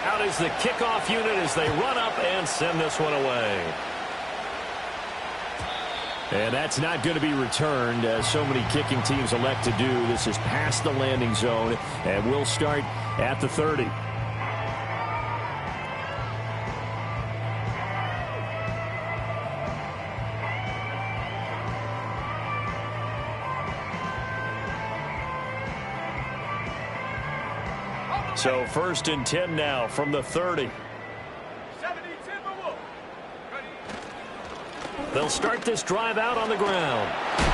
Out is the kickoff unit as they run up and send this one away. And that's not going to be returned, as so many kicking teams elect to do. This is past the landing zone, and we'll start at the 30. So 1st and 10 now from the 30. They'll start this drive out on the ground.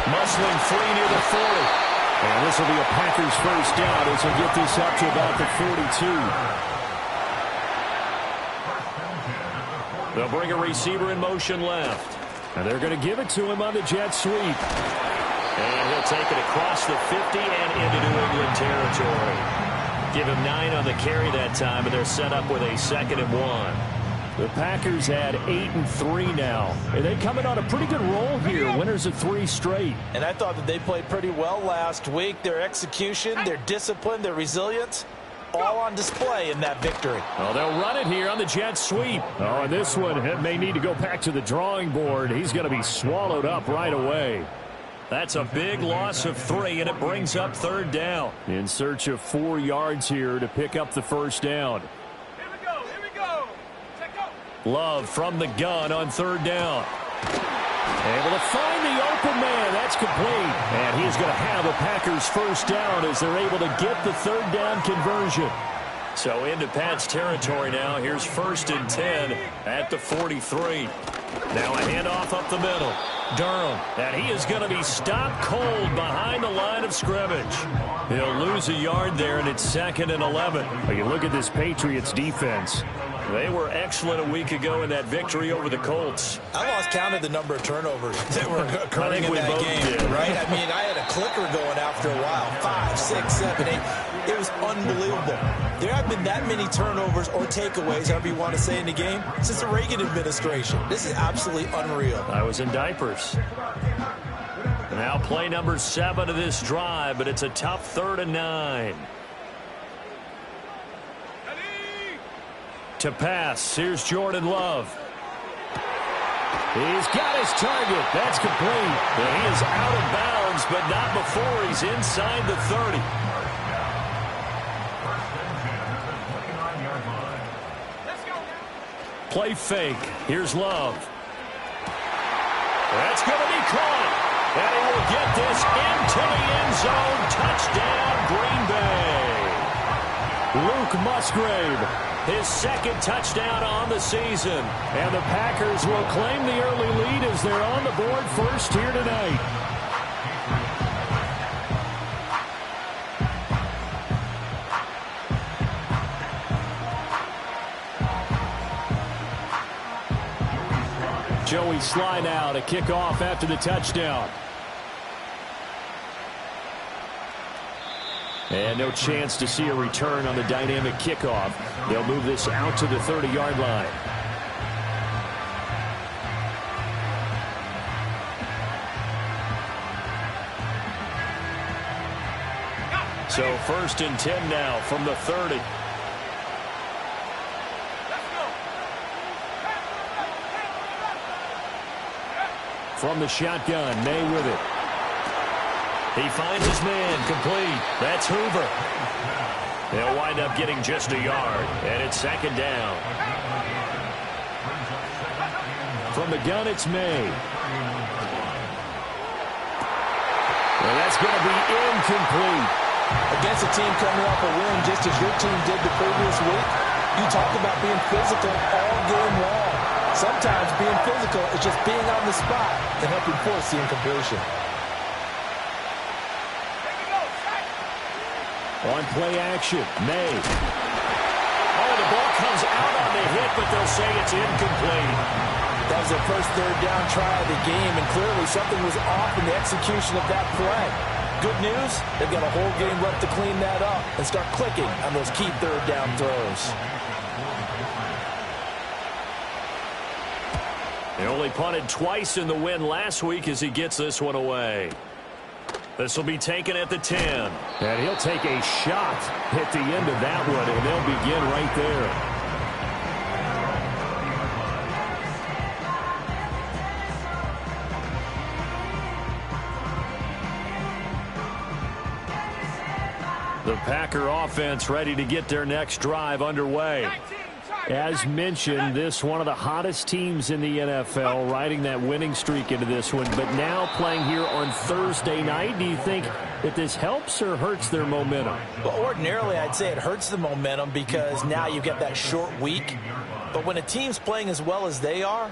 Muscling free near the 40. And this will be a Packers first down as they get this up to about the 42. They'll bring a receiver in motion left. And they're going to give it to him on the jet sweep. And he'll take it across the 50 and into New England territory. Give him 9 on the carry that time, and they're set up with a 2nd and 1. The Packers had 8-3 now. And they coming on a pretty good roll here. Winners of 3 straight. And I thought that they played pretty well last week. Their execution, their discipline, their resilience, all on display in that victory. Oh, they'll run it here on the jet sweep. Oh, and this one may need to go back to the drawing board. He's going to be swallowed up right away. That's a big loss of 3, and it brings up 3rd down. In search of 4 yards here to pick up the first down. Here we go. Check out. Love from the gun on 3rd down. Able to find the open man. That's complete. And he's going to have a Packers first down as they're able to get the 3rd down conversion. So into Pat's territory now. Here's 1st and 10 at the 43. Now a handoff up the middle. Durham, and he is going to be stopped cold behind the line of scrimmage. He'll lose a yard there, and it's 2nd and 11. But you look at this Patriots defense. They were excellent a week ago in that victory over the Colts. I lost count of the number of turnovers that were occurring in that game, right? I mean, I had a clicker going after a while. 5, 6, 7, 8. It was unbelievable. There have been that many turnovers or takeaways, however you want to say, in the game since the Reagan administration. This is absolutely unreal. I was in diapers. Now play number 7 of this drive, but it's a tough 3rd and 9. To pass, here's Jordan Love. He's got his target. That's complete. And he is out of bounds, but not before he's inside the 30. Play fake. Here's Love. That's going to be caught. And he will get this into the end zone. Touchdown, Green Bay. Luke Musgrave, his 2nd touchdown on the season. And the Packers will claim the early lead as they're on the board first here tonight. Joey Sly now to kick off after the touchdown. And no chance to see a return on the dynamic kickoff. They'll move this out to the 30-yard line. So 1st and 10 now from the 30. From the shotgun, May with it. He finds his man, complete. That's Hoover. They'll wind up getting just a yard, and it's 2nd down. From the gun, it's May. Well, that's going to be incomplete. Against a team coming off a win just as your team did the previous week, you talk about being physical all game long. Sometimes being physical is just being on the spot and helping force the incompletion. On play action, May. Oh, the ball comes out on the hit, but they'll say it's incomplete. That was their first 3rd down try of the game, and clearly something was off in the execution of that play. Good news, they've got a whole game left to clean that up and start clicking on those key 3rd down throws. They only punted twice in the win last week as he gets this one away. This will be taken at the 10. And he'll take a shot at the end of that one, and they'll begin right there. Packer offense ready to get their next drive underway. As mentioned, this one of the hottest teams in the NFL, riding that winning streak into this one, but now playing here on Thursday night. Do you think that this helps or hurts their momentum? Well, ordinarily, I'd say it hurts the momentum because now you get that short week. But when a team's playing as well as they are,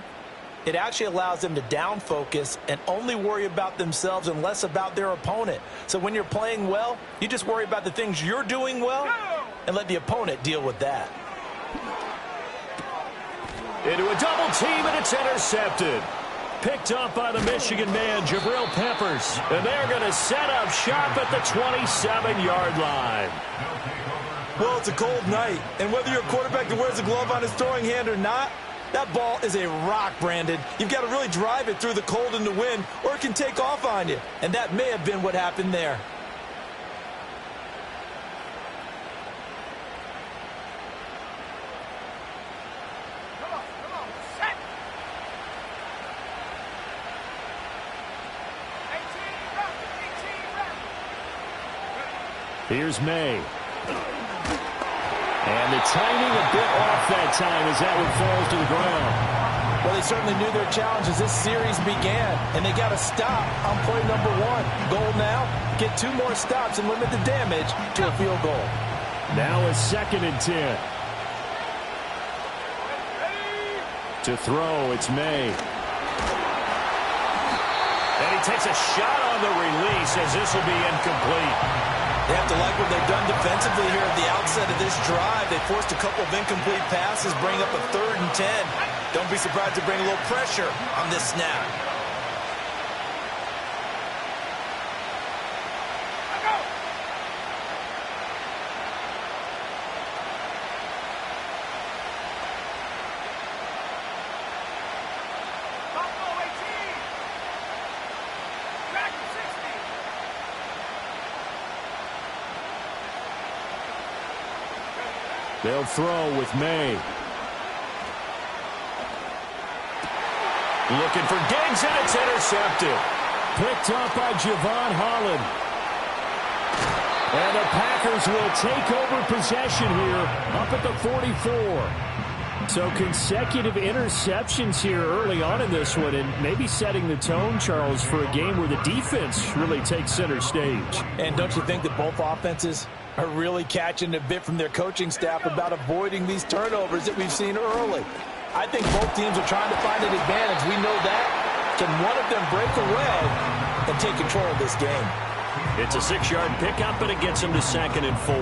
it actually allows them to down focus and only worry about themselves and less about their opponent. So when you're playing well, you just worry about the things you're doing well and let the opponent deal with that. Into a double team, and it's intercepted. Picked up by the Michigan man, Jabril Peppers. And they're going to set up shop at the 27-yard line. Well, it's a cold night, and whether you're a quarterback that wears a glove on his throwing hand or not, that ball is a rock, Brandon. You've got to really drive it through the cold and the wind, or it can take off on you. And that may have been what happened there. Here's May. And the timing a bit off that time as that one falls to the ground. Well, they certainly knew their challenge as this series began, and they got to stop on play number 1. Goal now, get 2 more stops and limit the damage to a field goal. Now a 2nd and 10. To throw, it's May. And he takes a shot on the release as this will be incomplete. They have to like what they've done defensively here at the outset of this drive. They forced a couple of incomplete passes, bring up a 3rd and 10. Don't be surprised to bring a little pressure on this snap. They'll throw with May. Looking for Diggs, and it's intercepted. Picked up by Javon Holland. And the Packers will take over possession here up at the 44. So consecutive interceptions here early on in this one, and maybe setting the tone, Charles, for a game where the defense really takes center stage. And don't you think that both offenses are really catching a bit from their coaching staff about avoiding these turnovers that we've seen early? I think both teams are trying to find an advantage. We know that. Can one of them break away and take control of this game? It's a 6-yard pickup, and it gets them to 2nd and 4.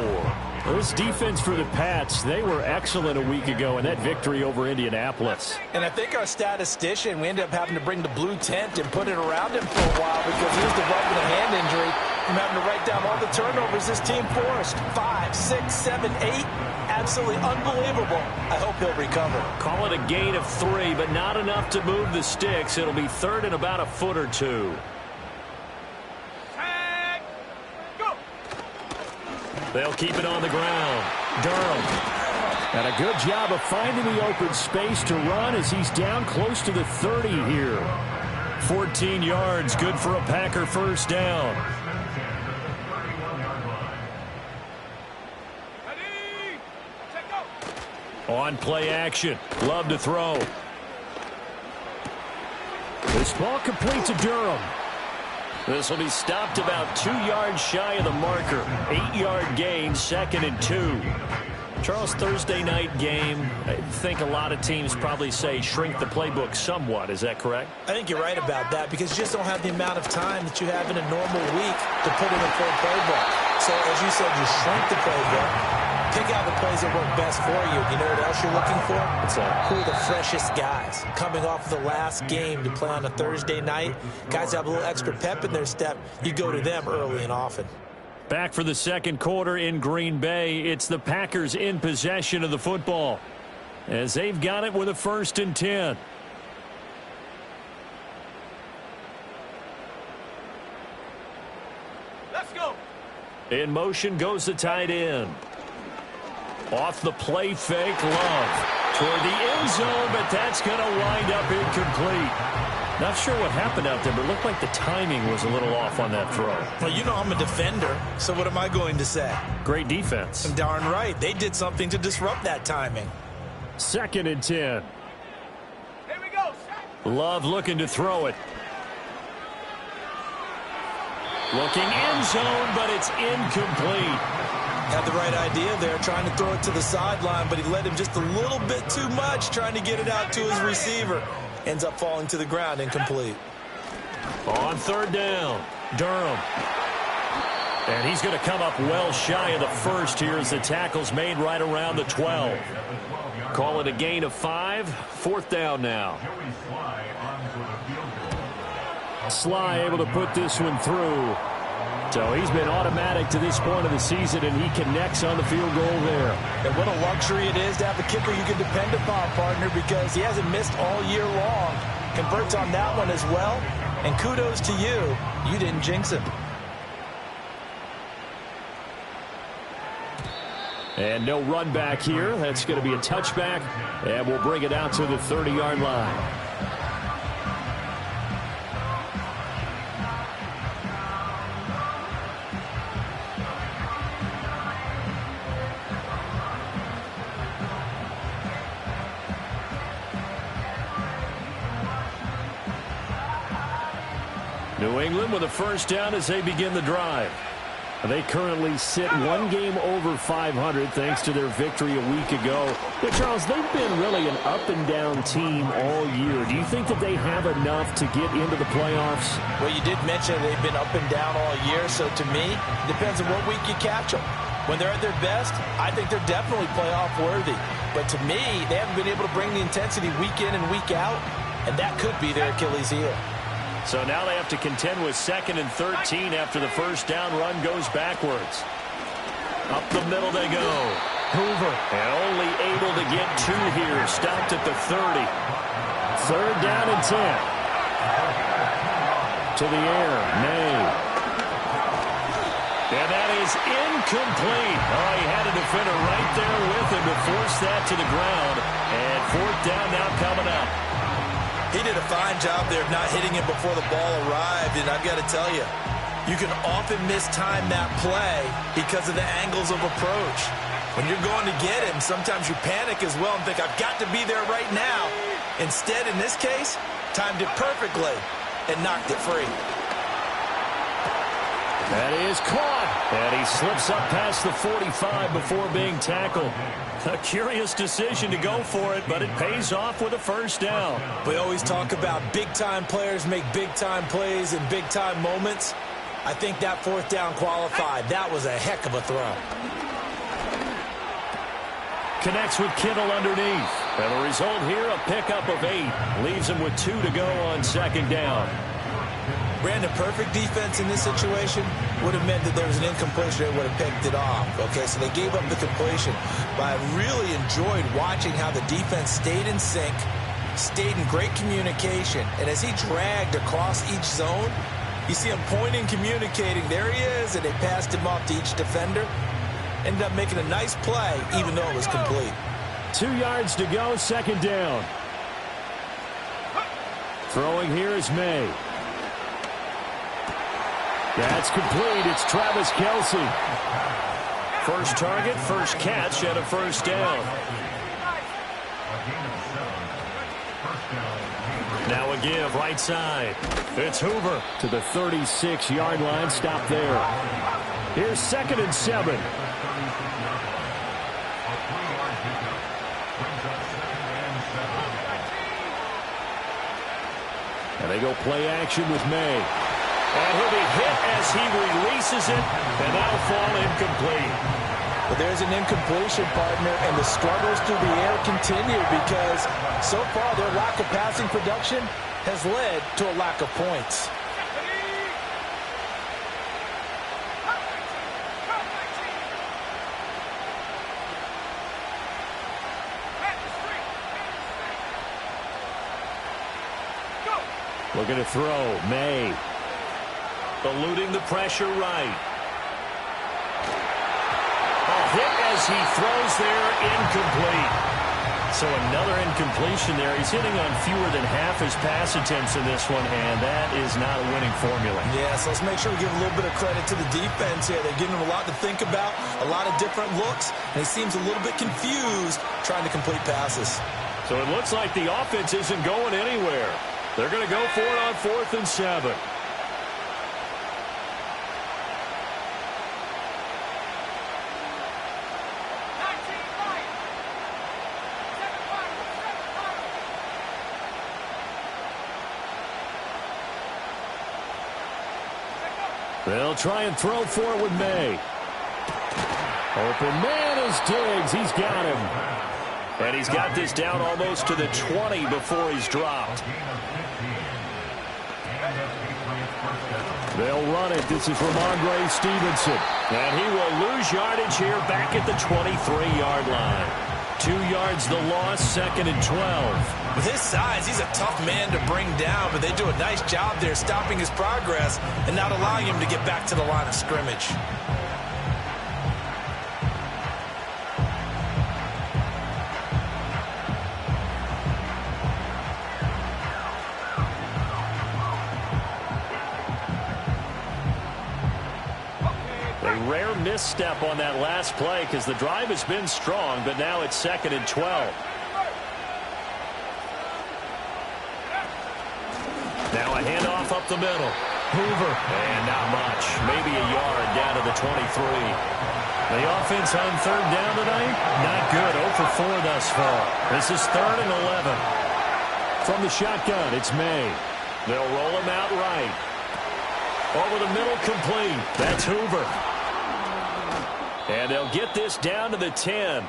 Well, this defense for the Pats, they were excellent a week ago in that victory over Indianapolis. And I think our statistician, we ended up having to bring the blue tent and put it around him for a while because he was developing a hand injury from having to write down all the turnovers this team forced. 5, 6, 7, 8. Absolutely unbelievable. I hope he'll recover. Call it a gain of 3, but not enough to move the sticks. It'll be 3rd and about a foot or 2. They'll keep it on the ground. Durham. And a good job of finding the open space to run as he's down close to the 30 here. 14 yards, good for a Packer first down. On play action. Love to throw. This ball complete to Durham. This will be stopped about 2 yards shy of the marker. 8-yard gain, 2nd and 2. Charles, Thursday night game, I think a lot of teams probably say shrink the playbook somewhat. Is that correct? I think you're right about that because you just don't have the amount of time that you have in a normal week to put in a full playbook. So, as you said, you shrink the playbook. Pick out the plays that work best for you. You know what else you're looking for? Who are the freshest guys coming off the last game to play on a Thursday night? Guys have a little extra pep in their step. You go to them early and often. Back for the 2nd quarter in Green Bay. It's the Packers in possession of the football as they've got it with a 1st and 10. Let's go. In motion goes the tight end. Off the play fake, Love toward the end zone, but that's going to wind up incomplete. Not sure what happened out there, but it looked like the timing was a little off on that throw. Well, you know I'm a defender, so what am I going to say? Great defense. Darn right. They did something to disrupt that timing. 2nd and 10. Here we go. Love looking to throw it. Looking end zone, but it's incomplete. Had the right idea there, trying to throw it to the sideline, but he led him just a little bit too much, trying to get it out to his receiver. Ends up falling to the ground, incomplete. On 3rd down, Durham. And he's going to come up well shy of the first here as the tackle's made right around the 12. Call it a gain of 5. 4th down now. Sly able to put this one through. So he's been automatic to this point of the season, and he connects on the field goal there. And what a luxury it is to have a kicker you can depend upon, partner, because he hasn't missed all year long. Converts on that one as well. And kudos to you. You didn't jinx him. And no run back here. That's going to be a touchback, and we'll bring it out to the 30-yard line. New England with a 1st down as they begin the drive. They currently sit 1 game over 500 thanks to their victory a week ago. But, Charles, they've been really an up-and-down team all year. Do you think that they have enough to get into the playoffs? Well, you did mention they've been up and down all year, so to me, it depends on what week you catch them. When they're at their best, I think they're definitely playoff worthy. But to me, they haven't been able to bring the intensity week in and week out, and that could be their Achilles heel. So now they have to contend with 2nd and 13 after the 1st down run goes backwards. Up the middle they go. Hoover, and only able to get 2 here. Stopped at the 30. 3rd down and 10. To the air, May. And that is incomplete. Oh, he had a defender right there with him to force that to the ground. And 4th down now coming up. He did a fine job there of not hitting him before the ball arrived, and I've got to tell you, you can often mistime that play because of the angles of approach. When you're going to get him, sometimes you panic as well and think, I've got to be there right now. Instead, in this case, timed it perfectly and knocked it free. That is caught, and he slips up past the 45 before being tackled. A curious decision to go for it, but it pays off with a 1st down. We always talk about big-time players make big-time plays in big-time moments. I think that 4th down qualified. That was a heck of a throw. Connects with Kittle underneath. And the result here, a pickup of 8. Leaves him with 2 to go on 2nd down. Brandon, perfect defense in this situation would have meant that there was an incompletion that would have picked it off. Okay, so they gave up the completion. But I really enjoyed watching how the defense stayed in sync, stayed in great communication. And as he dragged across each zone, you see him pointing, communicating. There he is, and they passed him off to each defender. Ended up making a nice play, even though it was complete. 2 yards to go, 2nd down. Throwing here is May. That's complete. It's Travis Kelce. First target, first catch, and a 1st down. Now a give, right side. It's Hoover to the 36-yard line. Stop there. Here's 2nd and 7. And they go play action with May. And he'll be hit as he releases it, and that'll fall incomplete. But there's an incompletion, partner, and the struggles through the air continue because so far their lack of passing production has led to a lack of points. Looking to throw, May. Eluding the pressure right. A hit as he throws there, incomplete. So another incompletion there. He's hitting on fewer than half his pass attempts in this one, and that is not a winning formula. Yeah, so let's make sure we give a little bit of credit to the defense here. They're giving him a lot to think about, a lot of different looks, and he seems a little bit confused trying to complete passes. So it looks like the offense isn't going anywhere. They're going to go for it on 4th and 7. They'll try and throw for it with May. Open man is Diggs. He's got him. And he's got this down almost to the 20 before he's dropped. They'll run it. This is Ramondre Stevenson. And he will lose yardage here back at the 23-yard line. 2 yards the loss, 2nd and 12. With his size, he's a tough man to bring down, but they do a nice job there stopping his progress and not allowing him to get back to the line of scrimmage. A rare misstep on that last play because the drive has been strong, but now it's 2nd and 12. Now a handoff up the middle. Hoover. And not much. Maybe a yard down to the 23. The offense on 3rd down tonight? Not good. 0 for 4 thus far. This is 3rd and 11. From the shotgun, it's May. They'll roll him out right. Over the middle, complete. That's Hoover. And they'll get this down to the 10.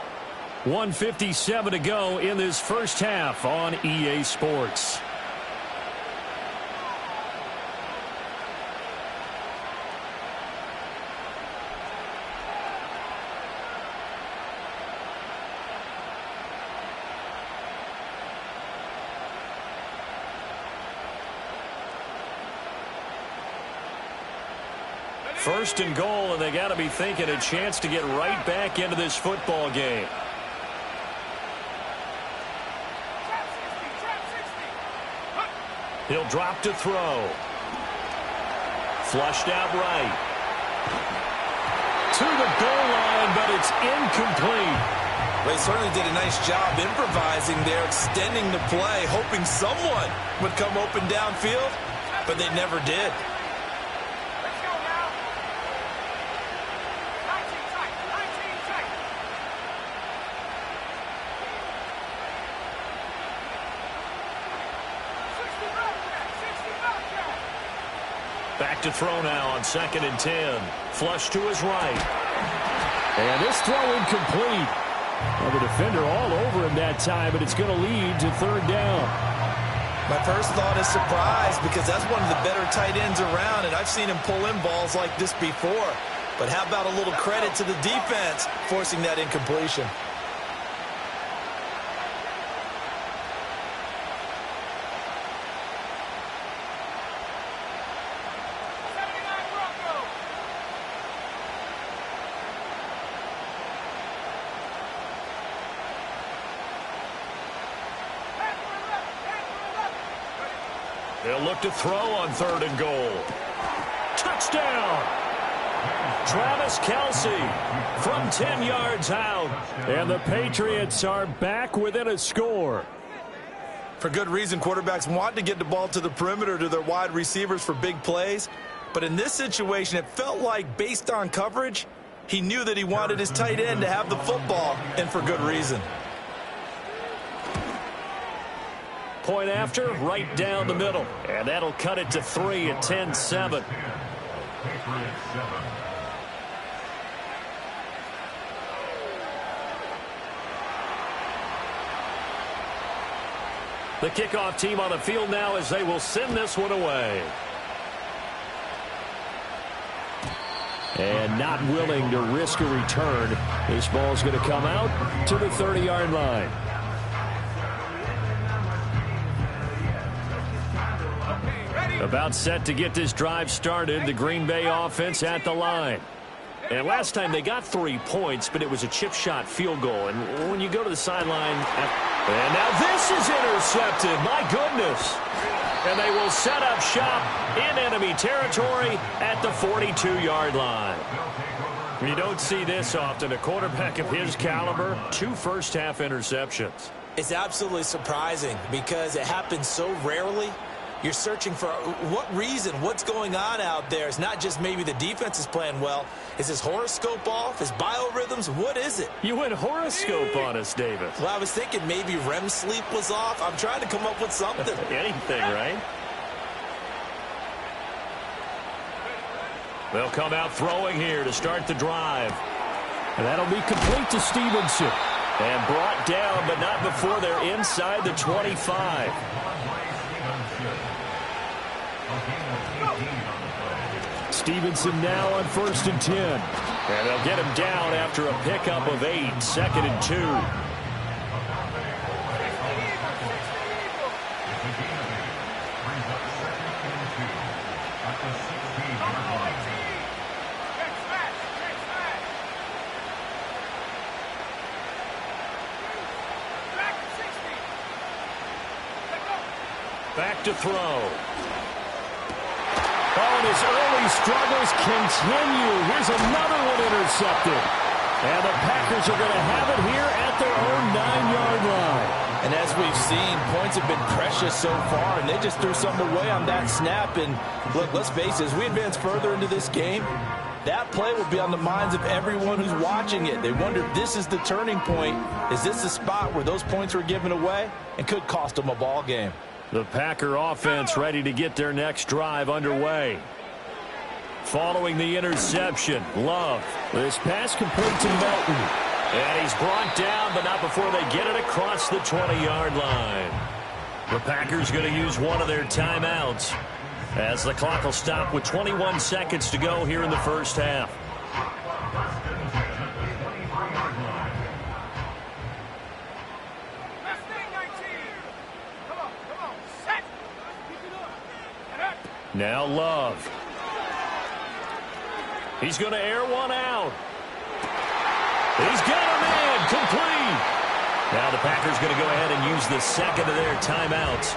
1:57 to go in this first half on EA Sports. First and goal, and they got to be thinking a chance to get right back into this football game. He'll drop to throw. Flushed out right. To the goal line, but it's incomplete. Well, he certainly did a nice job improvising there, extending the play, hoping someone would come open downfield, but they never did. Back to throw now on 2nd and 10. Flush to his right. And this throw incomplete. Well, the defender all over him that time, but it's going to lead to 3rd down. My first thought is surprise because that's one of the better tight ends around, and I've seen him pull in balls like this before. But how about a little credit to the defense forcing that incompletion? They'll look to throw on 3rd and goal. Touchdown! Travis Kelce from 10 yards out. And the Patriots are back within a score. For good reason, quarterbacks want to get the ball to the perimeter to their wide receivers for big plays. But in this situation, it felt like based on coverage, he knew that he wanted his tight end to have the football, and for good reason. Point after, right down the middle. And that'll cut it to 3 at 10-7. The kickoff team on the field now as they will send this one away. And not willing to risk a return. This ball's going to come out to the 30-yard line. About set to get this drive started. The Green Bay offense at the line. And last time they got 3 points, but it was a chip shot field goal. And when you go to the sideline And now this is intercepted. My goodness. And they will set up shop in enemy territory at the 42-yard line. You don't see this often. A quarterback of his caliber, 2 first-half interceptions. It's absolutely surprising because it happens so rarely. You're searching for what reason, what's going on out there. It's not just maybe the defense is playing well. Is his horoscope off? His biorhythms? What is it? You went horoscope on us, David. Well, I was thinking maybe REM sleep was off. I'm trying to come up with something. Anything, right? They'll come out throwing here to start the drive. And that'll be complete to Stevenson. And brought down, but not before they're inside the 25. Stevenson now on 1st and 10. And they'll get him down after a pickup of 8, 2nd and 2. Back to throw. Oh, and his early struggles continue. Here's another one intercepted. And the Packers are going to have it here at their own 9-yard line. And as we've seen, points have been precious so far, and they just threw something away on that snap. And look, let's face it, as we advance further into this game, that play will be on the minds of everyone who's watching it. They wonder if this is the turning point. Is this the spot where those points were given away and could cost them a ball game? The Packer offense ready to get their next drive underway. Following the interception, Love. This pass complete to Melton. And he's brought down, but not before they get it across the 20-yard line. The Packers going to use one of their timeouts as the clock will stop with 21 seconds to go here in the first half. Now Love. He's going to air one out. He's got a man complete. Now the Packers going to go ahead and use the second of their timeouts.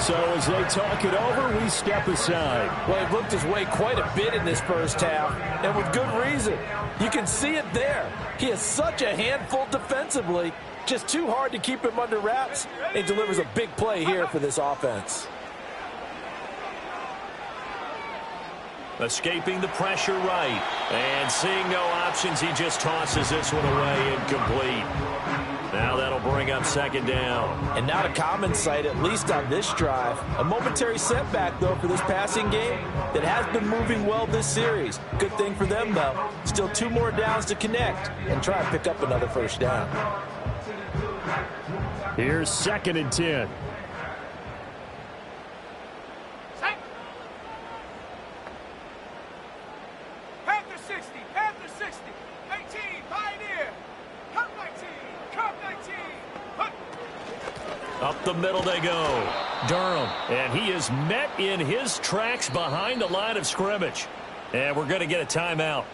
So as they talk it over, we step aside. Well, he looked his way quite a bit in this first half, and with good reason. You can see it there. He is such a handful defensively. Just too hard to keep him under wraps. He delivers a big play here for this offense. Escaping the pressure right. And seeing no options, he just tosses this one away incomplete. Now that'll bring up 2nd down. And not a common sight, at least on this drive. A momentary setback, though, for this passing game that has been moving well this series. Good thing for them, though. Still 2 more downs to connect and try and pick up another first down. Here's 2nd and 10. Up the middle they go. Durham. And he is met in his tracks behind the line of scrimmage. And we're going to get a timeout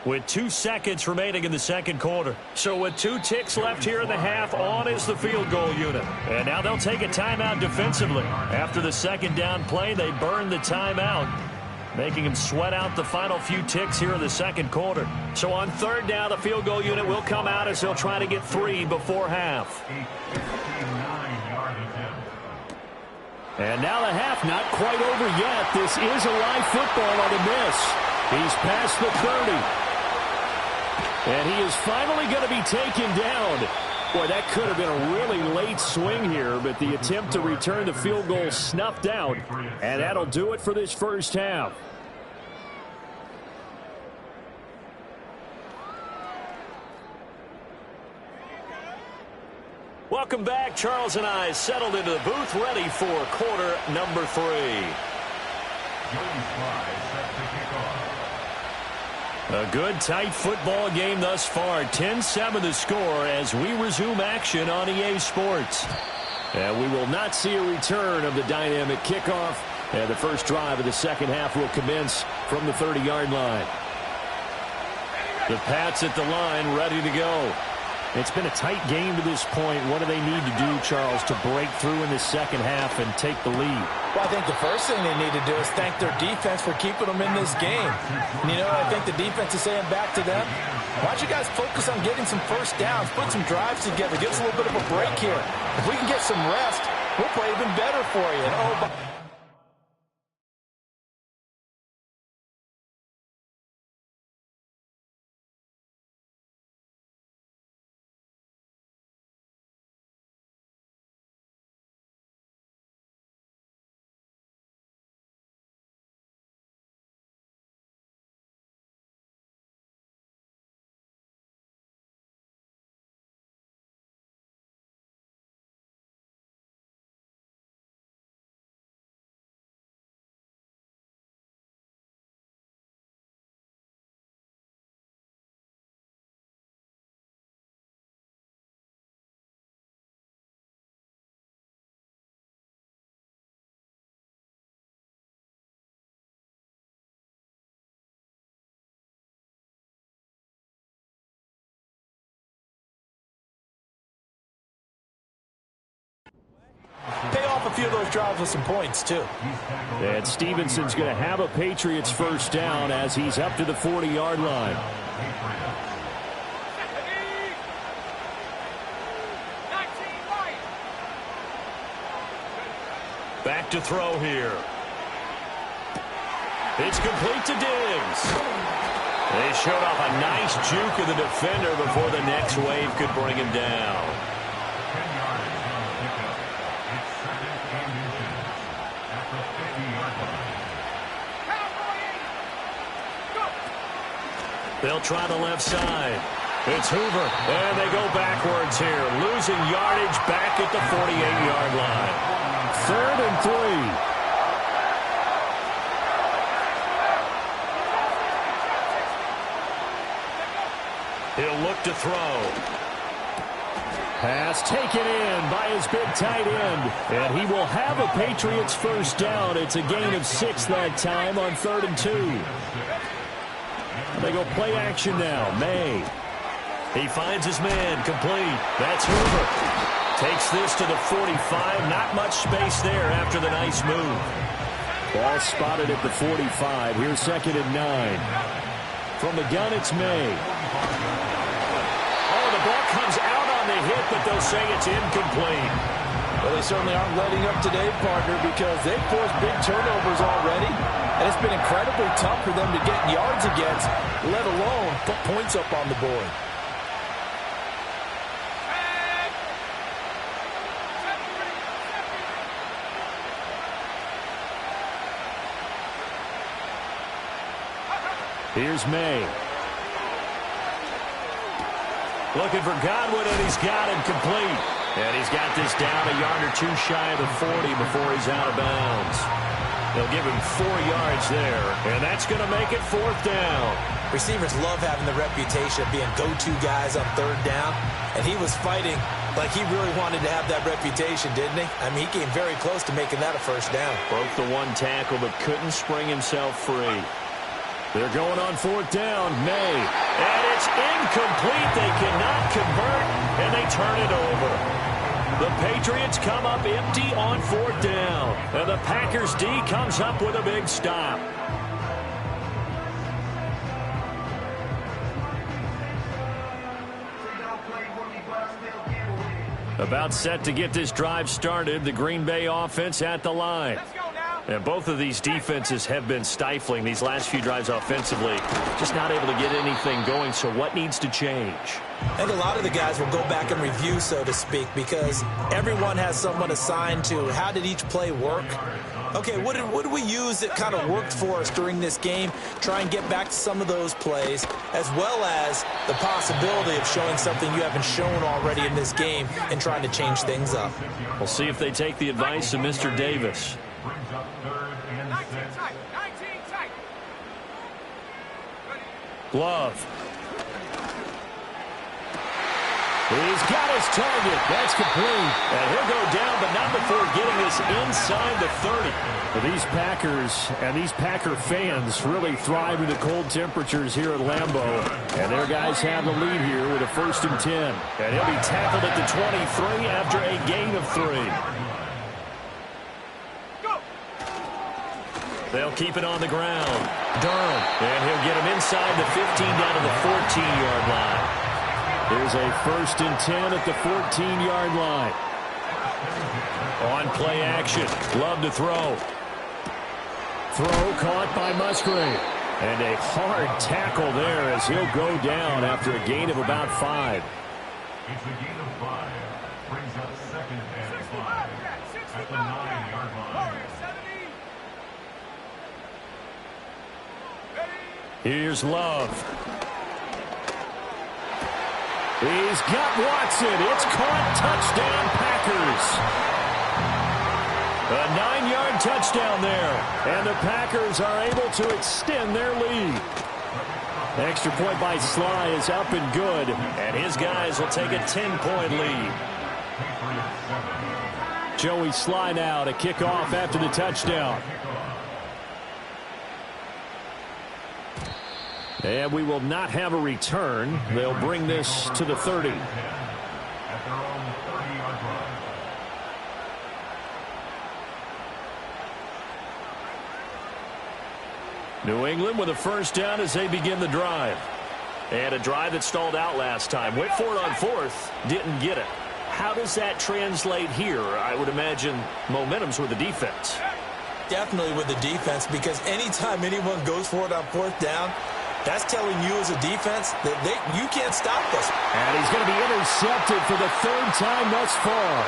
with 2 seconds remaining in the second quarter. So with 2 ticks left here in the half, on is the field goal unit. And now they'll take a timeout defensively. After the 2nd down play, they burn the timeout, making him sweat out the final few ticks here in the second quarter. So on 3rd down, the field goal unit will come out as he'll try to get 3 before half. And now the half not quite over yet. This is a live football on the miss. He's past the 30. And he is finally going to be taken down. Boy, that could have been a really late swing here, but the attempt to return the field goal snuffed out. And that'll do it for this first half. Welcome back. Charles and I settled into the booth, ready for quarter number 3. A good, tight football game thus far. 10-7 the score as we resume action on EA Sports. And we will not see a return of the dynamic kickoff. And the first drive of the second half will commence from the 30-yard line. The Pats at the line, ready to go. It's been a tight game to this point. What do they need to do, Charles, to break through in the second half and take the lead? Well, I think the first thing they need to do is thank their defense for keeping them in this game. And you know, I think the defense is saying back to them, why don't you guys focus on getting some first downs, put some drives together, give us a little bit of a break here. If we can get some rest, we'll play even better for you. And pay off a few of those drives with some points, too. And Stevenson's going to have a Patriots first down as he's up to the 40-yard line. Back to throw here. It's complete to Diggs. They showed off a nice juke of the defender before the next wave could bring him down. They'll try the left side. It's Hoover, and they go backwards here, losing yardage back at the 48-yard line. 3rd and 3. He'll look to throw. Pass taken in by his big tight end, and he will have a Patriots first down. It's a gain of 6 that time on 3rd and 2. They go play action now. May. He finds his man. Complete. That's Hoover. Takes this to the 45. Not much space there after the nice move. Ball spotted at the 45. Here's 2nd and 9. From the gun, it's May. Oh, the ball comes out on the hit, but they'll say it's incomplete. Well, they certainly aren't letting up today, partner, because they've forced big turnovers already. And it's been incredibly tough for them to get yards against, let alone put points up on the board. Here's May. Looking for Godwin, and he's got him complete. And he's got this down a yard or two shy of the 40 before he's out of bounds. They'll give him 4 yards there, and that's going to make it 4th down. Receivers love having the reputation of being go-to guys on 3rd down, and he was fighting like he really wanted to have that reputation, didn't he? I mean, he came very close to making that a first down. Broke the 1 tackle, but couldn't spring himself free. They're going on 4th down. May. And it's incomplete. They cannot convert, and they turn it over. The Patriots come up empty on 4th down. And the Packers D comes up with a big stop. About set to get this drive started. The Green Bay offense at the line. And both of these defenses have been stifling these last few drives offensively. Just not able to get anything going, so what needs to change? I think a lot of the guys will go back and review, so to speak, because everyone has someone assigned to how did each play work. Okay, what did we use that kind of worked for us during this game? Try and get back to some of those plays, as well as the possibility of showing something you haven't shown already in this game and trying to change things up. We'll see if they take the advice of Mr. Davis. Glove. He's got his target. That's complete. And he'll go down, but not before getting this inside the 30. Well, these Packers and these Packer fans really thrive in the cold temperatures here at Lambeau. And their guys have the lead here with a 1st and 10. And he'll be tackled at the 23 after a gain of 3. They'll keep it on the ground. Durham. And he'll get him inside the 15 down to the 14-yard line. Here's a 1st and 10 at the 14-yard line. On play action. Love to throw. Throw caught by Musgrave. And a hard tackle there as he'll go down after a gain of about 5. It's a gain of 5. Brings up 2nd and 5 at the 9-yard line. Here's Love. He's got Watson. It's caught. Touchdown, Packers. A 9-yard touchdown there. And the Packers are able to extend their lead. Extra point by Sly is up and good. And his guys will take a 10-point lead. Joey Sly now to kick off after the touchdown. And we will not have a return. They'll bring this to the 30. At their own 30-yard line. New England with a 1st down as they begin the drive. And a drive that stalled out last time. Went for it on 4th. Didn't get it. How does that translate here? I would imagine momentum's with the defense. Definitely with the defense, because anytime anyone goes for it on 4th down, that's telling you as a defense that you can't stop us. And he's going to be intercepted for the 3rd time thus far.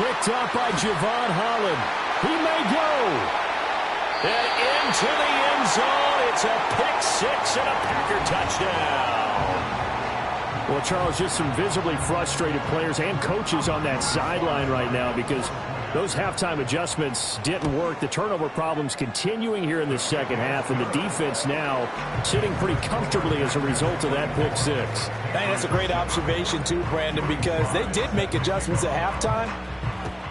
Picked up by Javon Holland. He may go. And into the end zone. It's a pick 6 and a Packer touchdown. Well, Charles, just some visibly frustrated players and coaches on that sideline right now because those halftime adjustments didn't work. The turnover problems continuing here in the 2nd half, and the defense now sitting pretty comfortably as a result of that pick 6. I think that's a great observation too, Brandon, because they did make adjustments at halftime.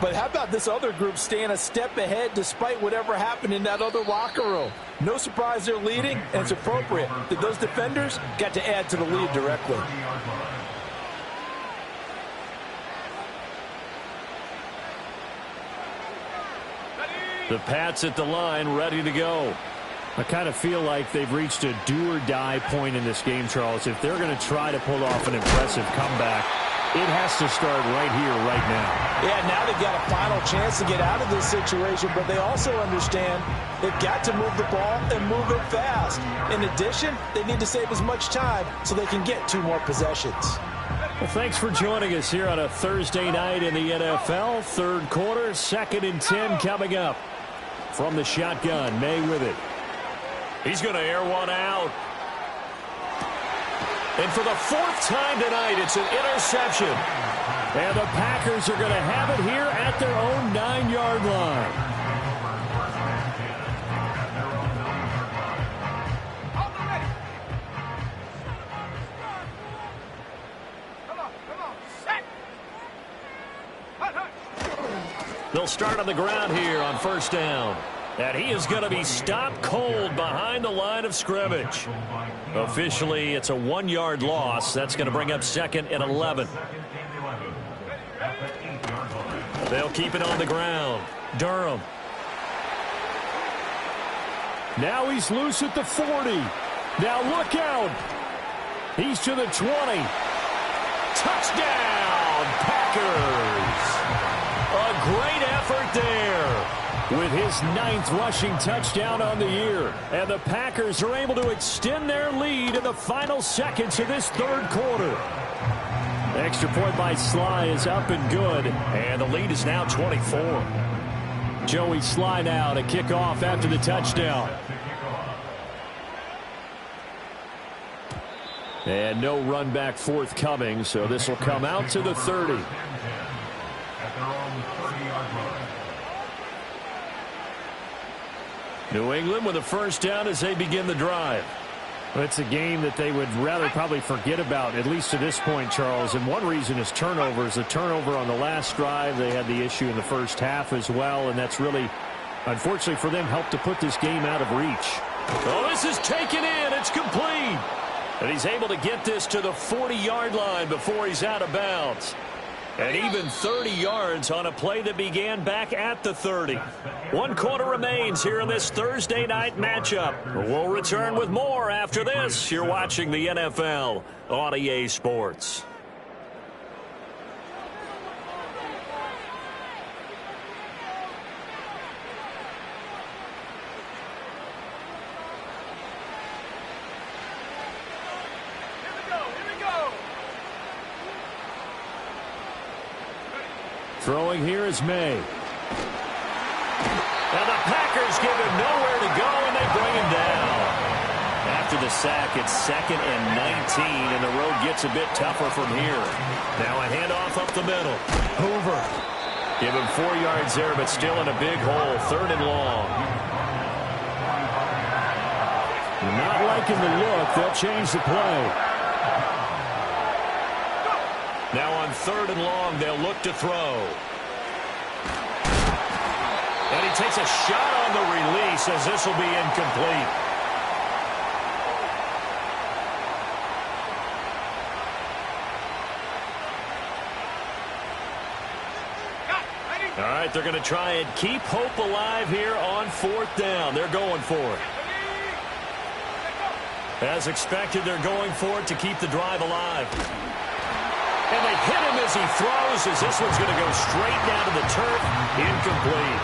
But how about this other group staying a step ahead despite whatever happened in that other locker room? No surprise they're leading, and it's appropriate that those defenders got to add to the lead directly. The Pats at the line, ready to go. I kind of feel like they've reached a do-or-die point in this game, Charles. If they're going to try to pull off an impressive comeback, it has to start right here, right now. Yeah, now they've got a final chance to get out of this situation, but they also understand they've got to move the ball and move it fast. In addition, they need to save as much time so they can get 2 more possessions. Well, thanks for joining us here on a Thursday night in the NFL. 3rd quarter, 2nd and 10 coming up. From the shotgun, May with it. He's going to air one out. And for the 4th time tonight, it's an interception. And the Packers are going to have it here at their own 9-yard line. They'll start on the ground here on 1st down. And he is going to be stopped cold behind the line of scrimmage. Officially, it's a 1-yard loss. That's going to bring up 2nd and 11. They'll keep it on the ground. Durham. Now he's loose at the 40. Now look out. He's to the 20. Touchdown, Packers. A great effort there with his 9th rushing touchdown on the year. And the Packers are able to extend their lead in the final seconds of this 3rd quarter. Extra point by Sly is up and good. And the lead is now 24. Joey Sly now to kick off after the touchdown. And no run back forthcoming, so this will come out to the 30. New England with a 1st down as they begin the drive. It's a game that they would rather probably forget about, at least to this point, Charles. And one reason is turnovers. The turnover on the last drive, they had the issue in the first half as well, and that's really, unfortunately for them, helped to put this game out of reach. Oh, this is taken in. It's complete. And he's able to get this to the 40-yard line before he's out of bounds. And even 30 yards on a play that began back at the 30. 1 quarter remains here in this Thursday night matchup. We'll return with more after this. You're watching the NFL on EA Sports. Throwing here is May. And the Packers give him nowhere to go, and they bring him down. After the sack, it's 2nd and 19, and the road gets a bit tougher from here. Now a handoff up the middle. Hoover. Give him 4 yards there, but still in a big hole. 3rd and long. Not liking the look. They'll change the play. Now on 3rd and long, they'll look to throw. And he takes a shot on the release as this will be incomplete. All right, they're going to try and keep hope alive here on 4th down. They're going for it. As expected, they're going for it to keep the drive alive. And they hit him as he throws, as this one's going to go straight down to the turf. Incomplete.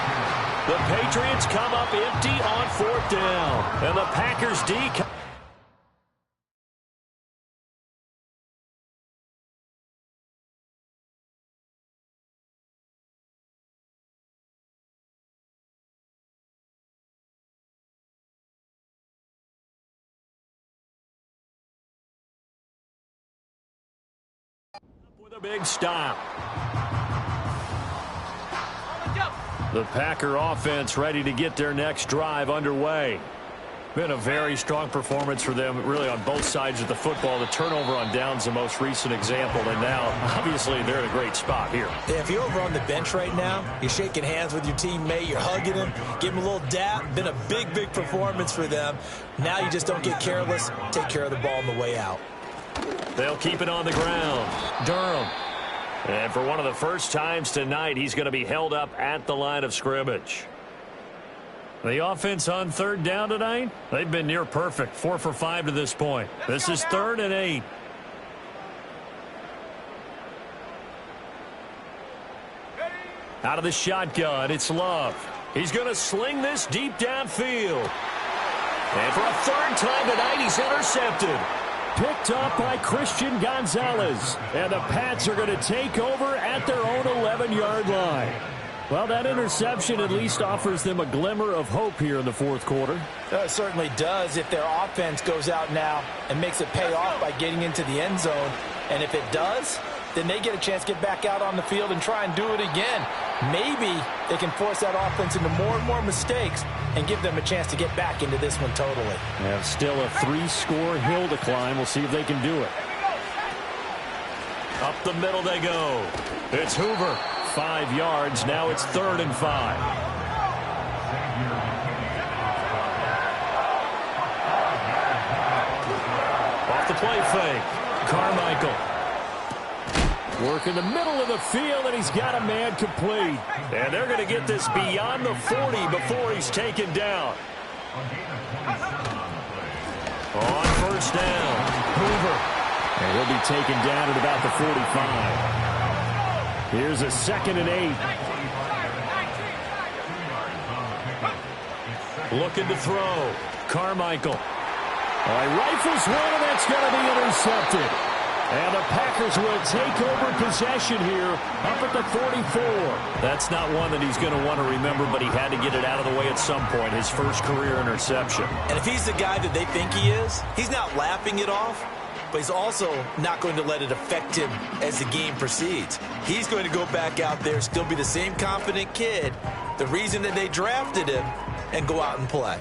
The Patriots come up empty on 4th down. And the Packers D. with a big stop. The Packer offense ready to get their next drive underway. Been a very strong performance for them, really, on both sides of the football. The turnover on downs the most recent example, and now, obviously, they're in a great spot here. Yeah, if you're over on the bench right now, you're shaking hands with your teammate, you're hugging him, give him a little dap. Been a big, big performance for them. Now you just don't get careless. Take care of the ball on the way out. They'll keep it on the ground. Durham. And for one of the first times tonight, he's going to be held up at the line of scrimmage. The offense on third down tonight, they've been near perfect. 4 for 5 to this point. This is 3rd and 8. Out of the shotgun, it's Love. He's going to sling this deep downfield. And for a third time tonight, he's intercepted. Picked up by Christian Gonzalez. And the Pats are going to take over at their own 11-yard line. Well, that interception at least offers them a glimmer of hope here in the fourth quarter. It certainly does if their offense goes out now and makes it pay off by getting into the end zone. And if it does, then they get a chance to get back out on the field and try and do it again. Maybe they can force that offense into more and more mistakes and give them a chance to get back into this one totally. Have still a 3-score hill to climb. We'll see if they can do it. Up the middle they go. It's Hoover. 5 yards. Now it's 3rd and 5. Off the play fake. Carmichael. Work in the middle of the field, and he's got a man complete. And they're going to get this beyond the 40 before he's taken down. On first down, Hoover. And he'll be taken down at about the 45. Here's a 2nd and 8. Looking to throw. Carmichael. Rifles one, and that's going to be intercepted. And the Packers will take over possession here up at the 44. That's not one that he's going to want to remember, but he had to get it out of the way at some point, his first career interception. And if he's the guy that they think he is, he's not laughing it off. But he's also not going to let it affect him as the game proceeds. He's going to go back out there, still be the same confident kid, the reason that they drafted him, and go out and play.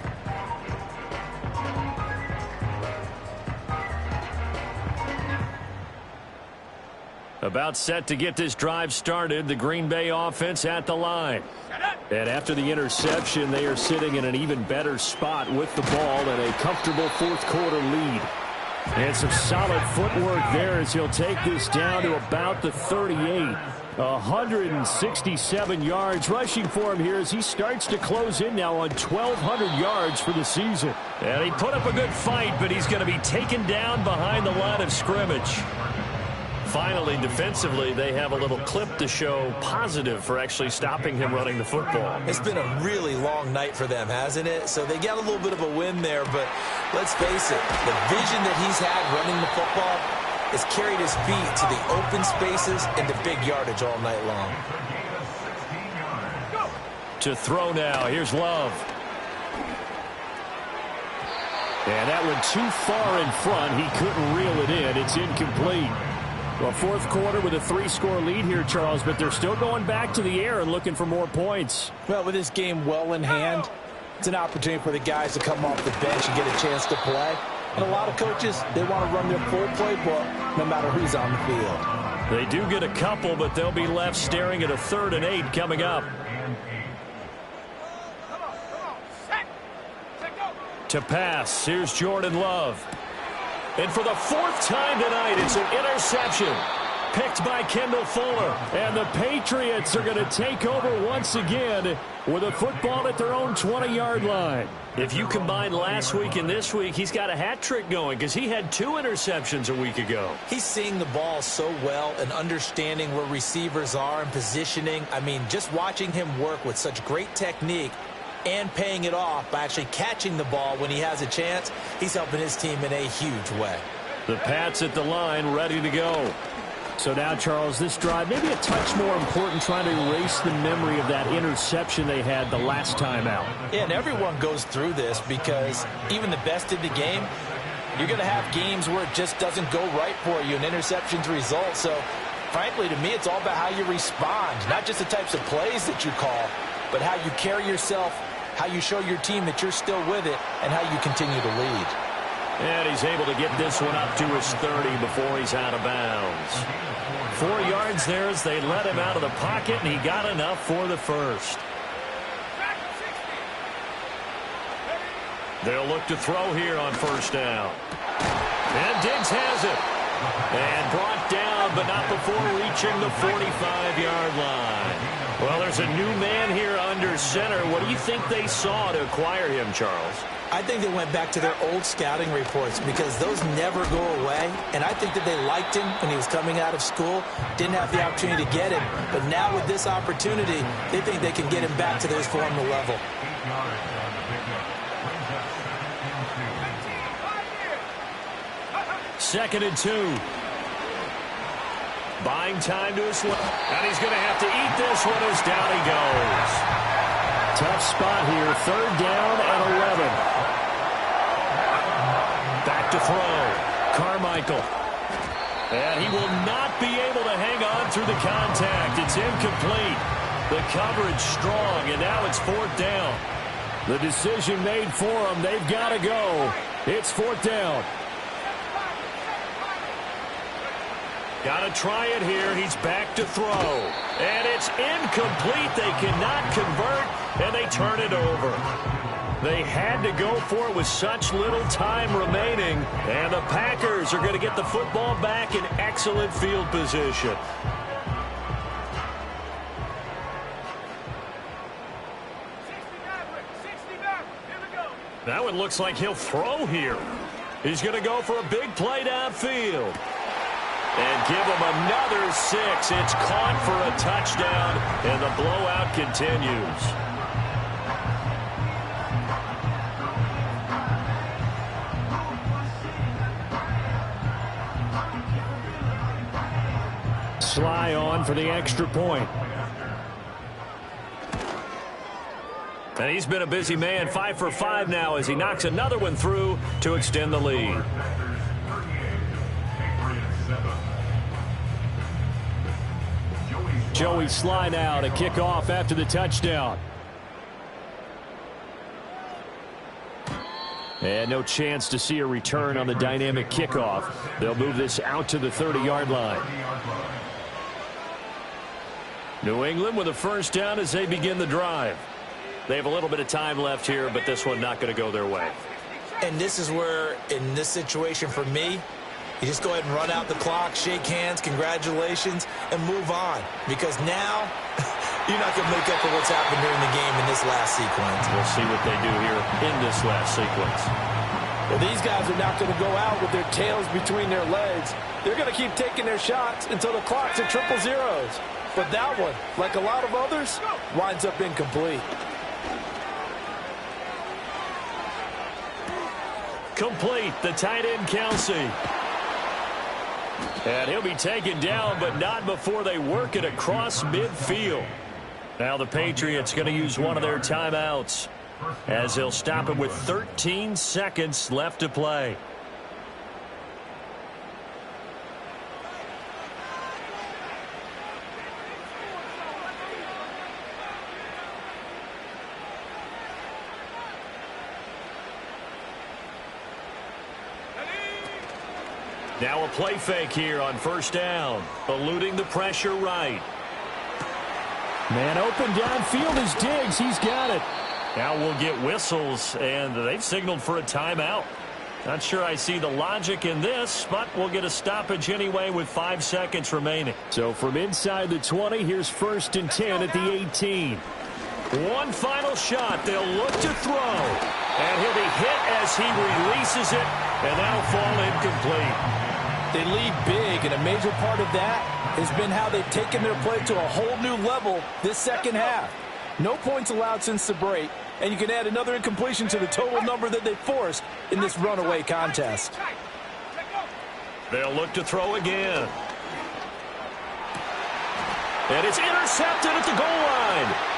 About set to get this drive started, the Green Bay offense at the line. And after the interception, they are sitting in an even better spot with the ball and a comfortable fourth-quarter lead. And some solid footwork there as he'll take this down to about the 38. 167 yards rushing for him here as he starts to close in now on 1,200 yards for the season. And he put up a good fight, but he's going to be taken down behind the line of scrimmage. Finally, defensively, they have a little clip to show positive for actually stopping him running the football. It's been a really long night for them, hasn't it? So they got a little bit of a win there, but let's face it, the vision that he's had running the football has carried his feet to the open spaces and the big yardage all night long. To throw now, here's Love. And that went too far in front. He couldn't reel it in. It's incomplete. Well, fourth quarter with a 3-score lead here, Charles, but they're still going back to the air and looking for more points. Well, with this game well in hand, it's an opportunity for the guys to come off the bench and get a chance to play. And a lot of coaches, they want to run their full playbook no matter who's on the field. They do get a couple, but they'll be left staring at a 3rd and 8 coming up. To pass, here's Jordan Love. And for the 4th time tonight, it's an interception. Picked by Kendall Fuller. And the Patriots are going to take over once again with a football at their own 20-yard line. If you combine last week and this week, he's got a hat trick going because he had 2 interceptions a week ago. He's seeing the ball so well and understanding where receivers are and positioning. I mean, just watching him work with such great technique and paying it off by actually catching the ball when he has a chance, he's helping his team in a huge way. The Pats at the line, ready to go. So now, Charles, this drive maybe a touch more important, trying to erase the memory of that interception they had the last time out. Yeah, and everyone goes through this because even the best in the game, you're going to have games where it just doesn't go right for you, and interceptions result. So, frankly, to me, it's all about how you respond, not just the types of plays that you call, but how you carry yourself, how you show your team that you're still with it, and how you continue to lead. And he's able to get this one up to his 30 before he's out of bounds. 4 yards there as they let him out of the pocket, and he got enough for the first. They'll look to throw here on 1st down. And Diggs has it. And brought down, but not before reaching the 45-yard line. Well, there's a new man here under center. What do you think they saw to acquire him, Charles? I think they went back to their old scouting reports because those never go away. And I think that they liked him when he was coming out of school, didn't have the opportunity to get him. But now with this opportunity, they think they can get him back to those former level. Second and 2. Buying time to his left. And he's going to have to eat this one as down he goes. Tough spot here. 3rd down and 11. Back to throw. Carmichael. And he will not be able to hang on through the contact. It's incomplete. The coverage strong, and now it's 4th down. The decision made for them. They've got to go. It's 4th down. Got to try it here. He's back to throw. And it's incomplete. They cannot convert, and they turn it over. They had to go for it with such little time remaining, and the Packers are going to get the football back in excellent field position. That one looks like he'll throw here. He's going to go for a big play downfield. And give him another 6. It's caught for a touchdown, and the blowout continues. Sly on for the extra point. And he's been a busy man, 5 for 5 now as he knocks another one through to extend the lead. Joey Sly now to kick off after the touchdown. And no chance to see a return on the dynamic kickoff. They'll move this out to the 30-yard line. New England with a first down as they begin the drive. They have a little bit of time left here, but this one not going to go their way. And this is where, in this situation for me, you just go ahead and run out the clock, shake hands, congratulations, and move on. Because now, you're not going to make up for what's happened during the game in this last sequence. We'll see what they do here in this last sequence. Well, these guys are not going to go out with their tails between their legs. They're going to keep taking their shots until the clock's at triple zeros. But that one, like a lot of others, winds up incomplete. Complete, the tight end Kelsey. And he'll be taken down, but not before they work it across midfield. Now the Patriots going to use one of their timeouts, as they'll stop him with 13 seconds left to play. Now a play fake here on first down, eluding the pressure right. Man open downfield is Diggs. He's got it. Now we'll get whistles, and they've signaled for a timeout. Not sure I see the logic in this, but we'll get a stoppage anyway with 5 seconds remaining. So from inside the 20, here's 1st and 10 at the 18. One final shot. They'll look to throw. And he'll be hit as he releases it, and that'll fall incomplete. They lead big, and a major part of that has been how they've taken their play to a whole new level this second half. No points allowed since the break, and you can add another incompletion to the total number that they forced in this runaway contest. They'll look to throw again. And it's intercepted at the goal line.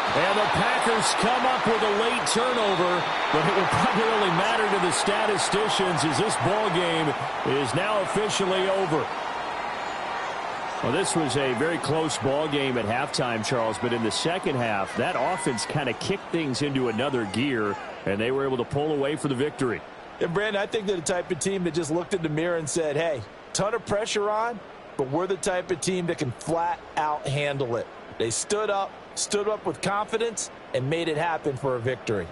And the Packers come up with a late turnover, but it will probably only matter to the statisticians as this ball game is now officially over. Well, this was a very close ball game at halftime, Charles, but in the second half, that offense kind of kicked things into another gear, and they were able to pull away for the victory. And, Brandon, I think they're the type of team that just looked in the mirror and said, hey, ton of pressure on, but we're the type of team that can flat out handle it. They stood up with confidence, and made it happen for a victory.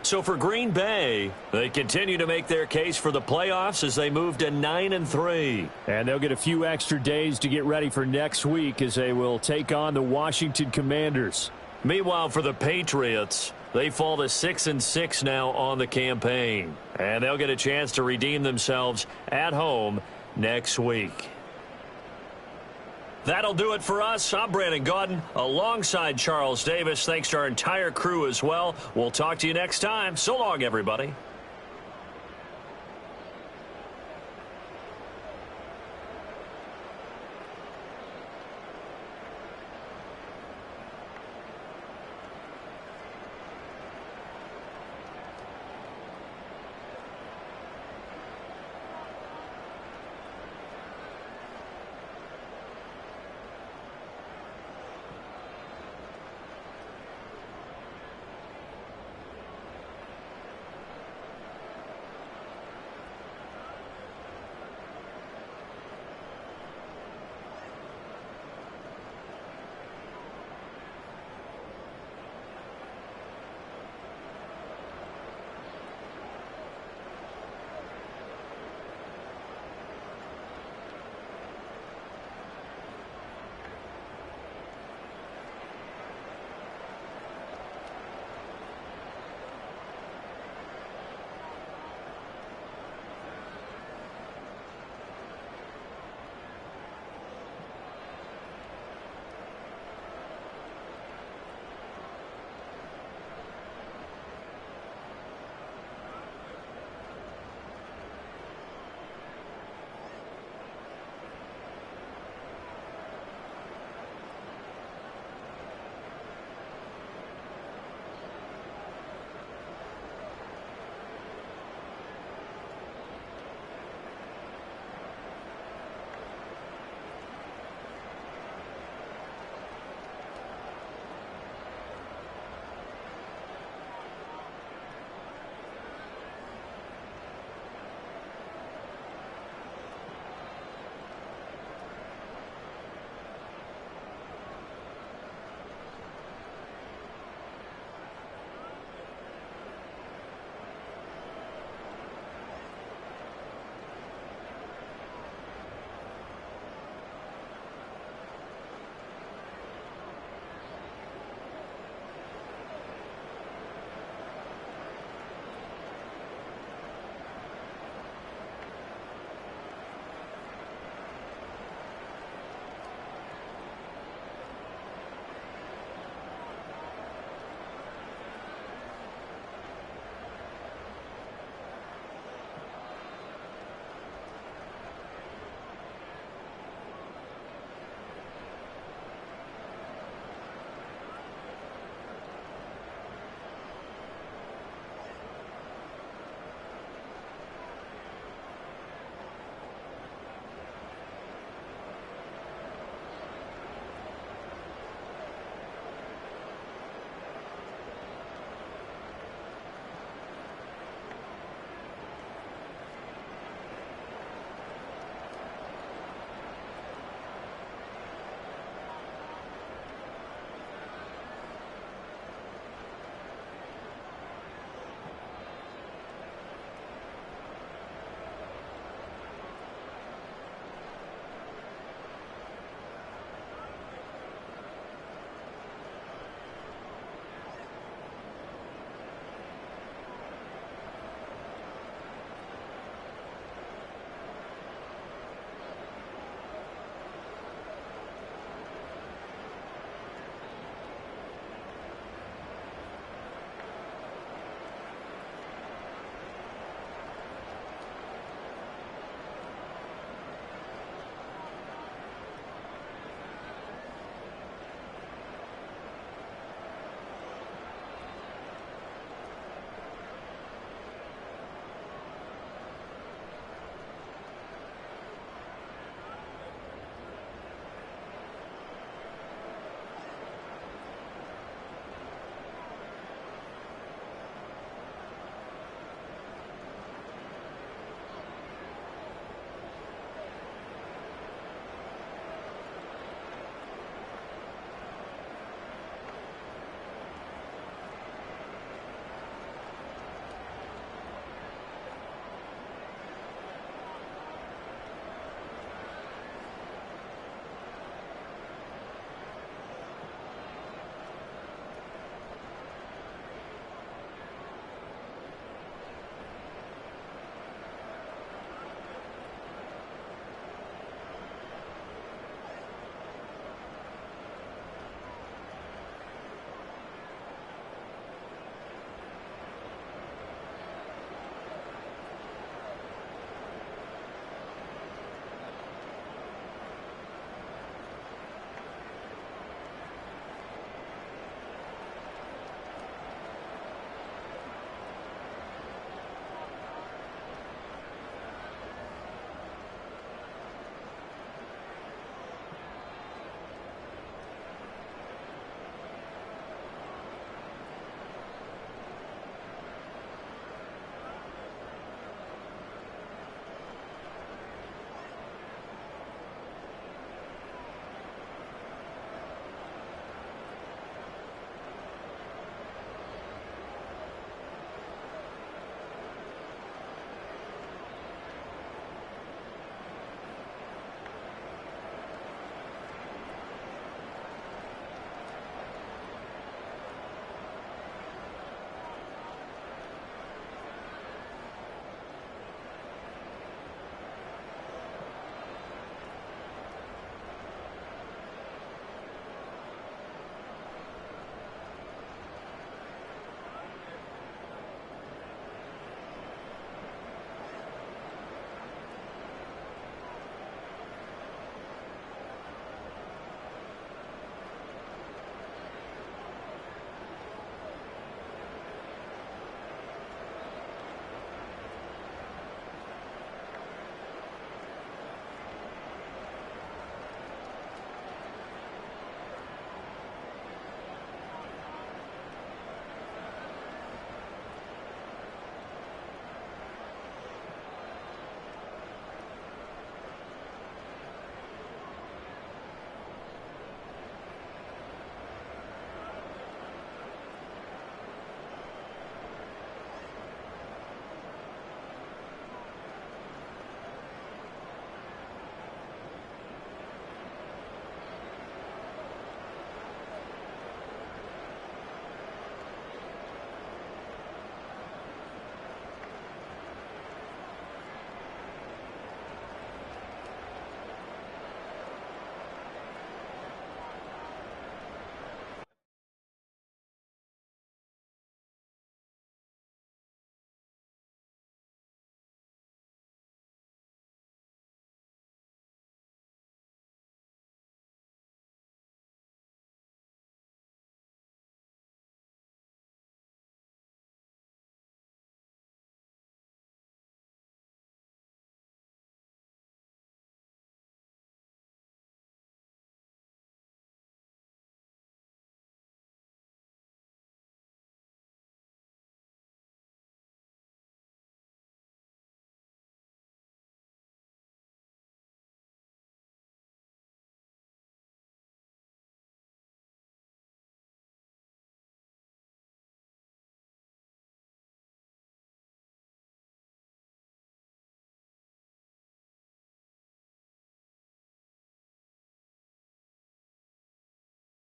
So for Green Bay, they continue to make their case for the playoffs as they move to 9-3. And they'll get a few extra days to get ready for next week as they will take on the Washington Commanders. Meanwhile, for the Patriots, they fall to 6-6 now on the campaign. And they'll get a chance to redeem themselves at home next week. That'll do it for us. I'm Brandon Gaudin alongside Charles Davis. Thanks to our entire crew as well. We'll talk to you next time. So long, everybody.